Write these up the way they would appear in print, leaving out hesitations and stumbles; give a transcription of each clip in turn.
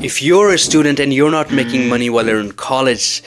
If you're a student and you're not making money while you're in college,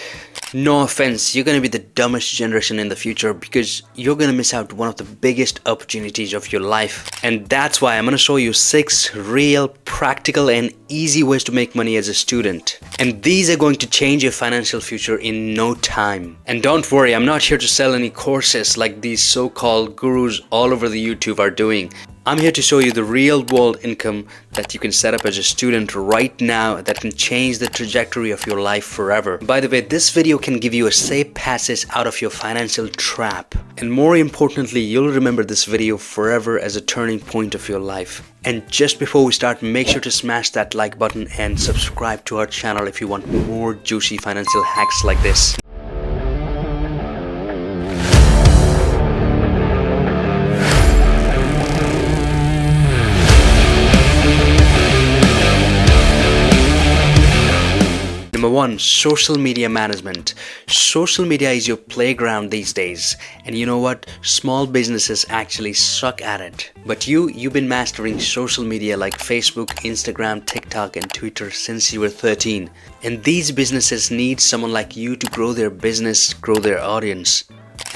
no offense, you're gonna be the dumbest generation in the future because you're gonna miss out one of the biggest opportunities of your life. And that's why I'm gonna show you 6 real, practical and easy ways to make money as a student. And these are going to change your financial future in no time. And don't worry, I'm not here to sell any courses like these so-called gurus all over the YouTube are doing. I'm here to show you the real world income that you can set up as a student right now that can change the trajectory of your life forever. By the way, this video can give you a safe passage out of your financial trap. And more importantly, you'll remember this video forever as a turning point of your life. And just before we start, make sure to smash that like button and subscribe to our channel if you want more juicy financial hacks like this. Number 1, social media management. Social media is your playground these days. And you know what? Small businesses actually suck at it. But you've been mastering social media like Facebook, Instagram, TikTok and Twitter since you were 13. And these businesses need someone like you to grow their business, grow their audience.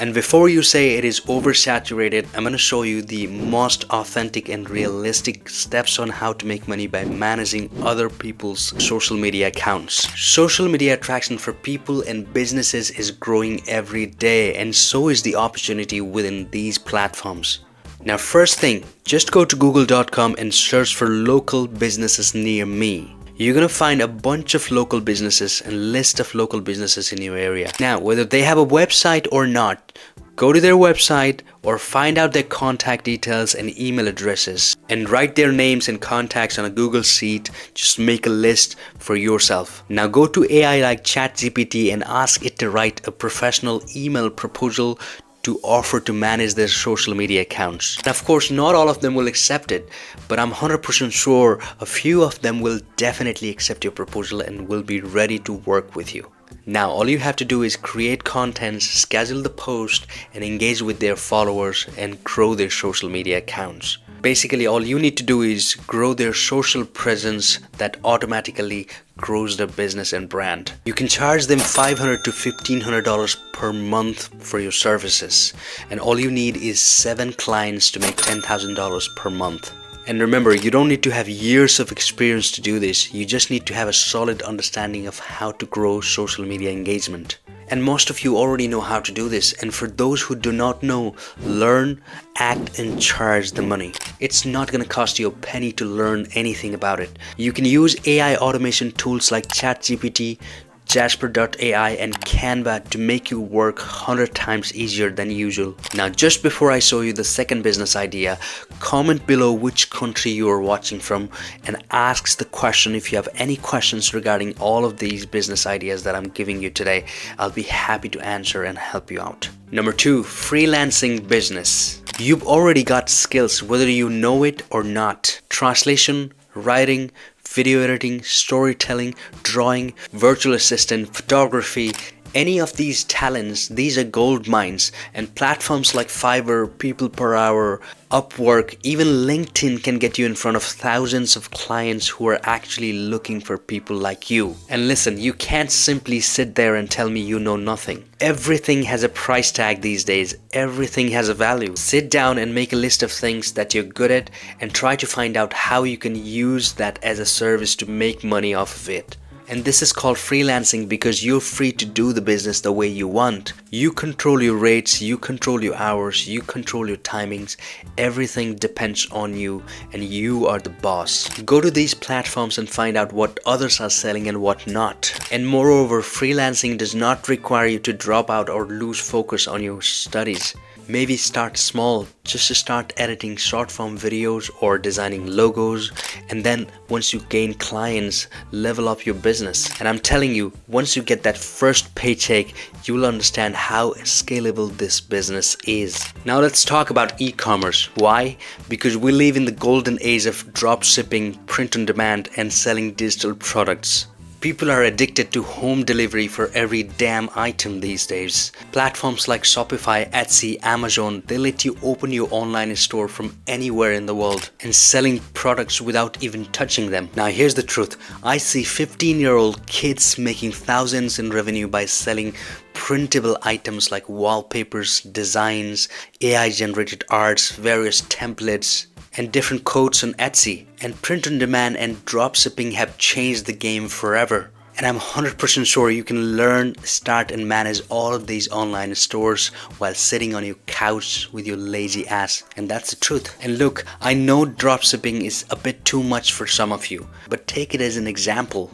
And before you say it is oversaturated, I'm going to show you the most authentic and realistic steps on how to make money by managing other people's social media accounts. Social media attraction for people and businesses is growing every day, and so is the opportunity within these platforms. Now, first thing, just go to google.com and search for local businesses near me. You're gonna find a bunch of local businesses and list of local businesses in your area. Now, whether they have a website or not, go to their website or find out their contact details and email addresses and write their names and contacts on a Google Sheet. Just make a list for yourself. Now go to AI like ChatGPT and ask it to write a professional email proposal to offer to manage their social media accounts. And of course, not all of them will accept it, but I'm 100% sure a few of them will definitely accept your proposal and will be ready to work with you. Now, all you have to do is create content, schedule the post, and engage with their followers and grow their social media accounts. Basically, all you need to do is grow their social presence that automatically grows their business and brand. You can charge them $500 to $1,500 per month for your services. And all you need is 7 clients to make $10,000 per month. And remember, you don't need to have years of experience to do this. You just need to have a solid understanding of how to grow social media engagement. And most of you already know how to do this. And for those who do not know, learn, act and charge the money. It's not going to cost you a penny to learn anything about it. You can use AI automation tools like ChatGPT, Jasper.ai and Canva to make your work 100 times easier than usual. Now, just before I show you the second business idea, comment below which country you are watching from and ask the question if you have any questions regarding all of these business ideas that I'm giving you today. I'll be happy to answer and help you out. Number 2, freelancing business. You've already got skills whether you know it or not. Translation, writing, video editing, storytelling, drawing, virtual assistant, photography. Any of these talents, these are gold mines, and platforms like Fiverr, People Per Hour, Upwork, even LinkedIn can get you in front of thousands of clients who are actually looking for people like you. And listen, you can't simply sit there and tell me you know nothing. Everything has a price tag these days. Everything has a value. Sit down and make a list of things that you're good at and try to find out how you can use that as a service to make money off of it. And this is called freelancing because you're free to do the business the way you want. You control your rates, you control your hours, you control your timings. Everything depends on you and you are the boss. Go to these platforms and find out what others are selling and what not. And moreover, freelancing does not require you to drop out or lose focus on your studies. Maybe start small, just to start editing short form videos or designing logos, and then once you gain clients, level up your business. And I'm telling you, once you get that first paycheck, you will understand how scalable this business is. Now let's talk about e-commerce. Why? Because we live in the golden age of drop shipping, print on demand, and selling digital products. People are addicted to home delivery for every damn item these days. Platforms like Shopify, Etsy, Amazon, they let you open your online store from anywhere in the world and selling products without even touching them. Now here's the truth. I see 15-year-old kids making thousands in revenue by selling printable items like wallpapers, designs, AI generated arts, various templates, and different codes on Etsy. And print on demand and dropshipping have changed the game forever. And I'm 100% sure you can learn, start and manage all of these online stores while sitting on your couch with your lazy ass. And that's the truth. And look, I know dropshipping is a bit too much for some of you, but take it as an example.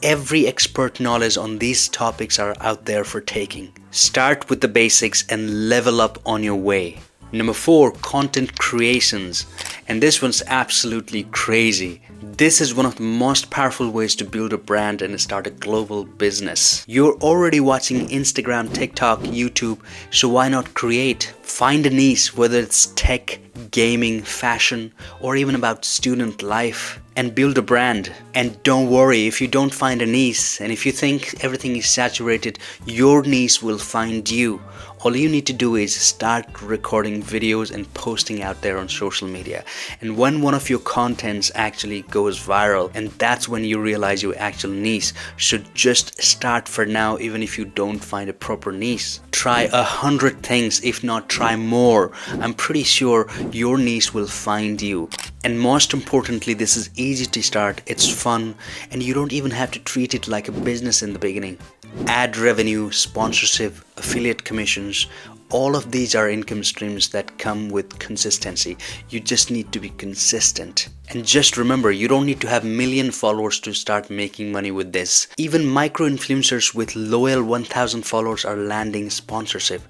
Every expert knowledge on these topics are out there for taking. Start with the basics and level up on your way. Number 4, content creations. And this one's absolutely crazy. This is one of the most powerful ways to build a brand and start a global business. You're already watching Instagram, TikTok, YouTube, so why not create? Find a niche, whether it's tech, gaming, fashion, or even about student life, and build a brand. And don't worry if you don't find a niche, and if you think everything is saturated, your niche will find you. All you need to do is start recording videos and posting out there on social media. And when one of your contents actually goes viral, and that's when you realize your actual niche. So just start for now, even if you don't find a proper niche. Try 100 things, if not try more. I'm pretty sure your niche will find you. And most importantly, this is easy to start, it's fun, and you don't even have to treat it like a business in the beginning. Ad revenue, sponsorship, affiliate commissions, all of these are income streams that come with consistency. You just need to be consistent. And just remember, you don't need to have million followers to start making money with this. Even micro influencers with loyal 1,000 followers are landing sponsorship.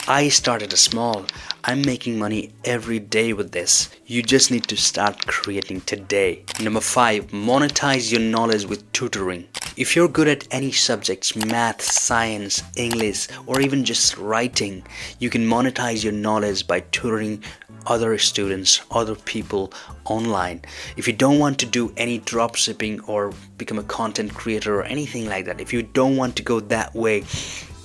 I started small. I'm making money every day with this. You just need to start creating today. Number 5, monetize your knowledge with tutoring. If you're good at any subjects, math, science, English, or even just writing, you can monetize your knowledge by tutoring other students, other people online. If you don't want to do any dropshipping or become a content creator or anything like that, if you don't want to go that way,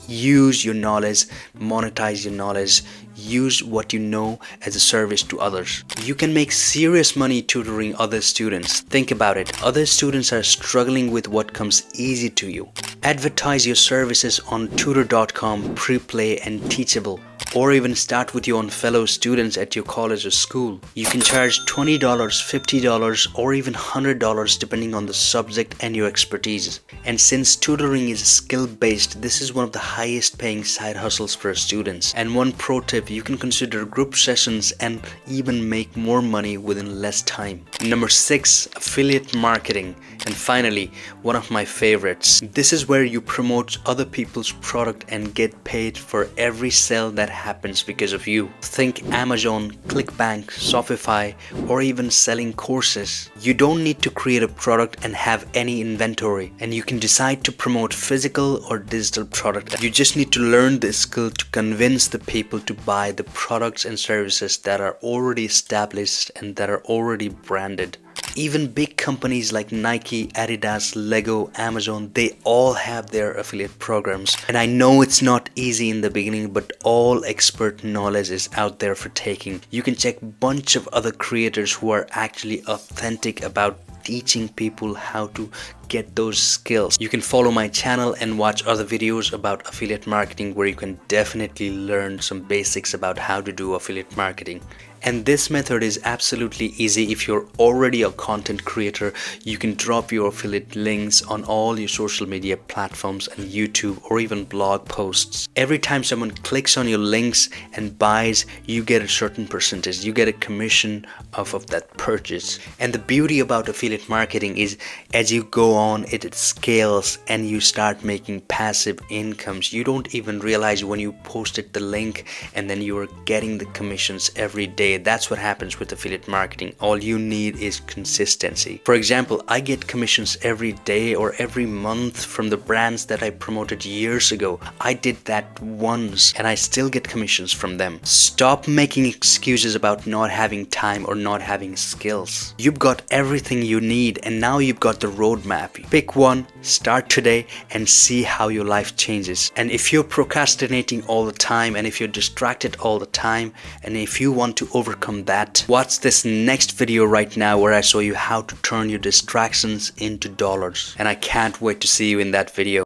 use your knowledge, monetize your knowledge, use what you know as a service to others. You can make serious money tutoring other students. Think about it. Other students are struggling with what comes easy to you. Advertise your services on tutor.com, Preplay and Teachable. Or even start with your own fellow students at your college or school. You can charge $20, $50, or even $100 depending on the subject and your expertise. And since tutoring is skill-based, this is one of the highest paying side hustles for students. And one pro tip, you can consider group sessions and even make more money within less time. Number 6, affiliate marketing. And finally, one of my favorites. This is where you promote other people's product and get paid for every sale that happens because of you. Think Amazon, ClickBank, Shopify, or even selling courses. You don't need to create a product and have any inventory, and you can decide to promote physical or digital product. You just need to learn this skill to convince the people to buy the products and services that are already established and that are already branded. Even big companies like Nike, Adidas, Lego, Amazon, they all have their affiliate programs. And I know it's not easy in the beginning, but all expert knowledge is out there for taking. You can check a bunch of other creators who are actually authentic about teaching people how to get those skills. You can follow my channel and watch other videos about affiliate marketing where you can definitely learn some basics about how to do affiliate marketing. And this method is absolutely easy. If you're already a content creator, you can drop your affiliate links on all your social media platforms and YouTube or even blog posts. Every time someone clicks on your links and buys, you get a certain percentage. You get a commission off of that purchase. And the beauty about affiliate marketing is as you go on, it scales and you start making passive incomes. You don't even realize when you posted the link and then you are getting the commissions every day. That's what happens with affiliate marketing. All you need is consistency. For example, I get commissions every day or every month from the brands that I promoted years ago. I did that once and I still get commissions from them. Stop making excuses about not having time or not having skills. You've got everything you need and now you've got the roadmap. happy. Pick one, start today, and see how your life changes. And if you're procrastinating all the time, and if you're distracted all the time, and if you want to overcome that, watch this next video right now where I show you how to turn your distractions into dollars. And I can't wait to see you in that video.